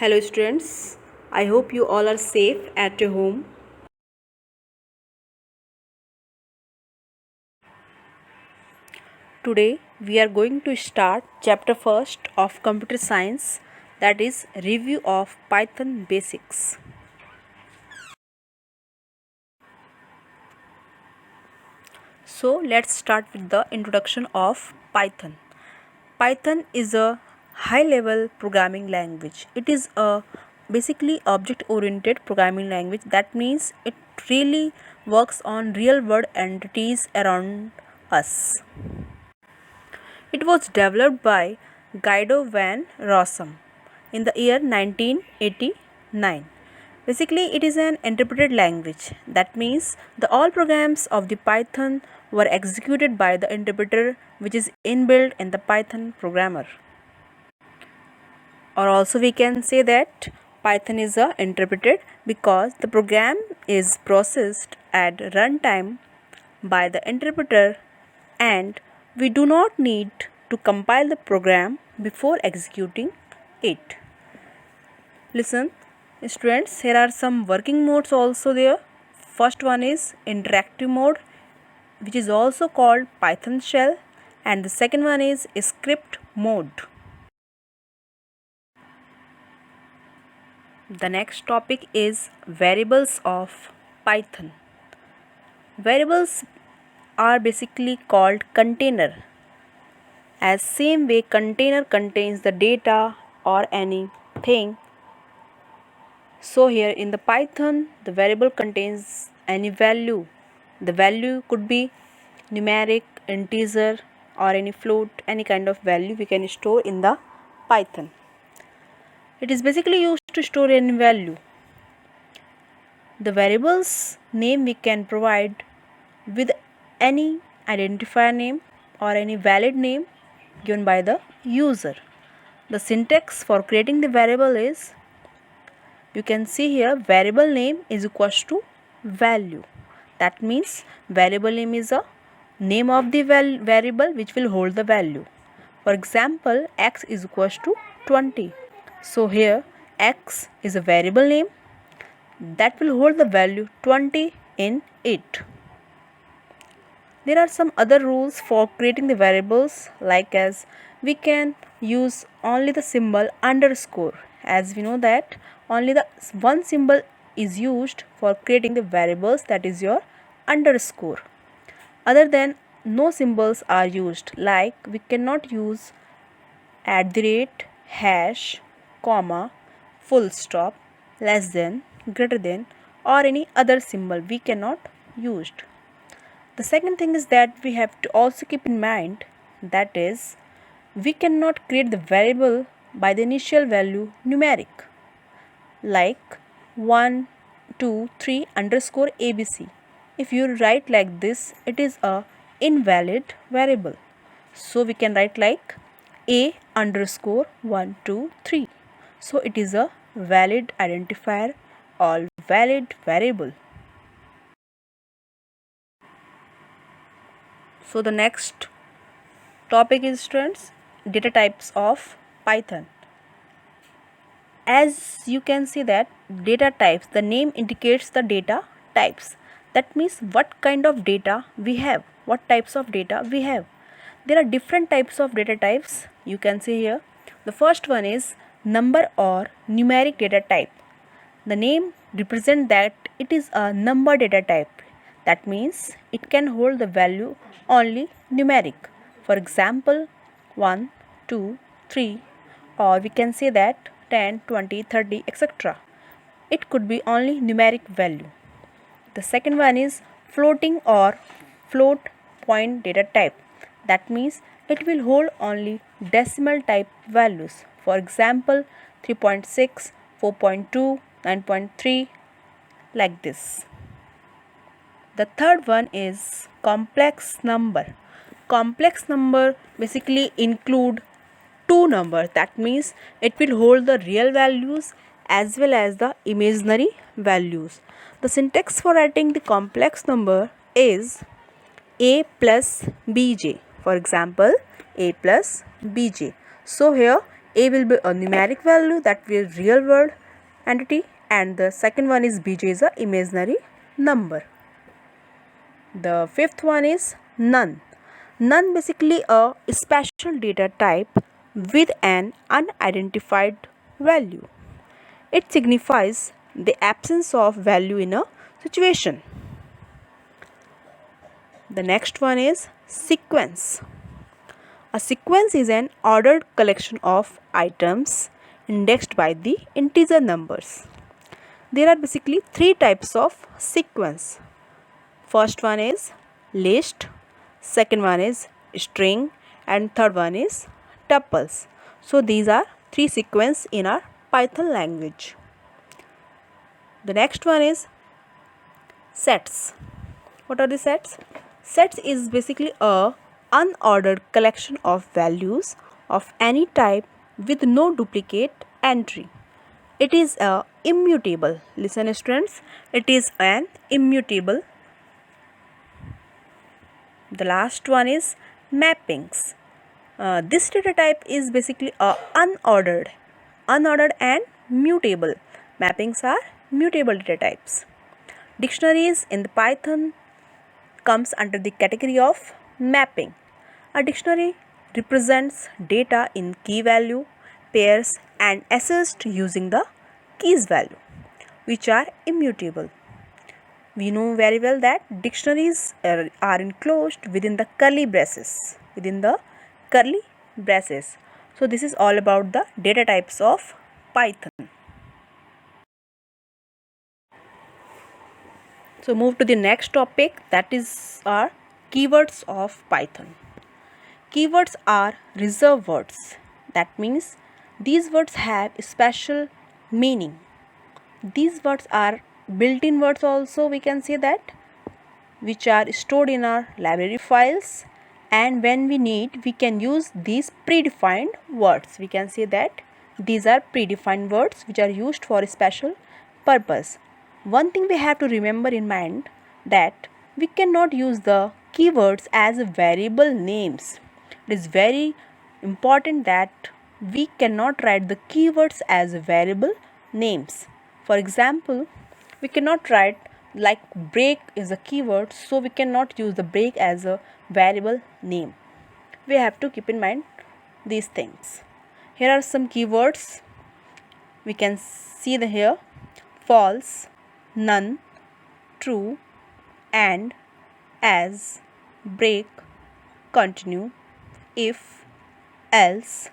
Hello students, I hope you all are safe at your home. Today we are going to start chapter first of computer science, that is review of Python basics. So let's start with the introduction of Python. Python is a high level programming language. It is a basically object oriented programming language. That means it really works on real world entities around us. It was developed by Guido van Rossum in the year 1989. Basically, it is an interpreted language. That means the all programs of the Python were executed by the interpreter which is inbuilt in the Python programmer. Or also we can say that Python is interpreted because the program is processed at runtime by the interpreter and we do not need to compile the program before executing it. Listen, students, here are some working modes also there. First one is interactive mode, which is also called Python shell, and the second one is script mode. The next topic is variables of Python. Variables are basically called container, as same way container contains the data or anything. So here in the Python the variable contains any value. The value could be numeric, integer or any float, any kind of value we can store in the Python. It is basically used to store any value. The variable's name we can provide with any identifier name or any valid name given by the user. The syntax for creating the variable is, you can see here, variable name is equals to value. That means variable name is a name of the variable which will hold the value. For example, x is equals to 20. So here x is a variable name that will hold the value 20 in it. There are some other rules for creating the variables, like as we can use only the symbol underscore, as we know that only the one symbol is used for creating the variables, that is your underscore. Other than no symbols are used, like we cannot use @ hash, comma, full stop, less than, greater than or any other symbol we cannot use. The second thing is that we have to also keep in mind, that is we cannot create the variable by the initial value numeric, like 1 2 3 underscore abc. If you write like this, it is a invalid variable. So we can write like a underscore 1 2 3. So it is a valid identifier or valid variable. So the next topic is, students, data types of Python. As you can see that data types, the name indicates the data types. That means what kind of data we have, what types of data we have. There are different types of data types. You can see here. The first one is number or numeric data type. The name represents that it is a number data type. That means it can hold the value only numeric. For example, 1, 2, 3, or we can say that 10, 20, 30, etc. It could be only numeric value. The second one is floating or float point data type. That means it will hold only decimal type values. For example, 3.6, 4.2, 9.3, like this. The third one is complex number. Complex number basically include two numbers. That means it will hold the real values as well as the imaginary values. The syntax for writing the complex number is a plus bj. For example, a plus bj. So here A will be a numeric value, that will be real world entity, and the second one is bj is a imaginary number. The fifth one is none. None basically a special data type with an unidentified value. It signifies the absence of value in a situation. The next one is sequence. A sequence is an ordered collection of items indexed by the integer numbers. There are basically three types of sequence. First one is list, second one is string, and third one is tuples. So these are three sequence in our Python language. The next one is sets. What are the sets? Sets is basically a unordered collection of values of any type with no duplicate entry. It is a immutable. Listen students, it is an immutable. The last one is mappings. This data type is basically a unordered and mutable. Mappings are mutable data types. Dictionaries in the Python comes under the category of mapping. A dictionary represents data in key value, pairs, and accessed using the keys value, which are immutable. We know very well that dictionaries are enclosed within the curly braces. So this is all about the data types of Python. So move to the next topic, that is our keywords of Python. Keywords are reserved words. That means these words have special meaning. These words are built-in words also, we can say that, which are stored in our library files, and when we need we can use these predefined words. We can say that these are predefined words which are used for a special purpose. One thing we have to remember in mind, that we cannot use the keywords as variable names. It is very important that we cannot write the keywords as variable names. For example, we cannot write like break is a keyword, so we cannot use the break as a variable name. We have to keep in mind these things. Here are some keywords. We can see the here: false, none, true, and, as, break, continue, if, else,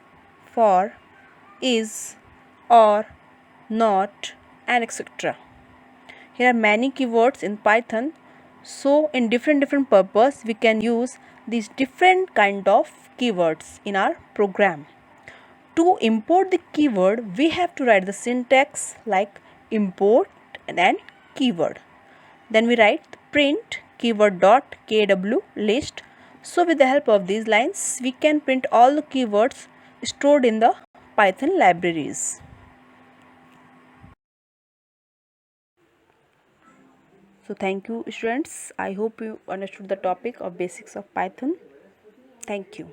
for, is, or, not, and etc. Here are many keywords in Python, so in different purpose we can use these different kind of keywords in our program. To import the keyword, we have to write the syntax like import and keyword. Then we write print keyword dot kw list. So with the help of these lines, we can print all the keywords stored in the Python libraries. So thank you students. I hope you understood the topic of basics of Python. Thank you.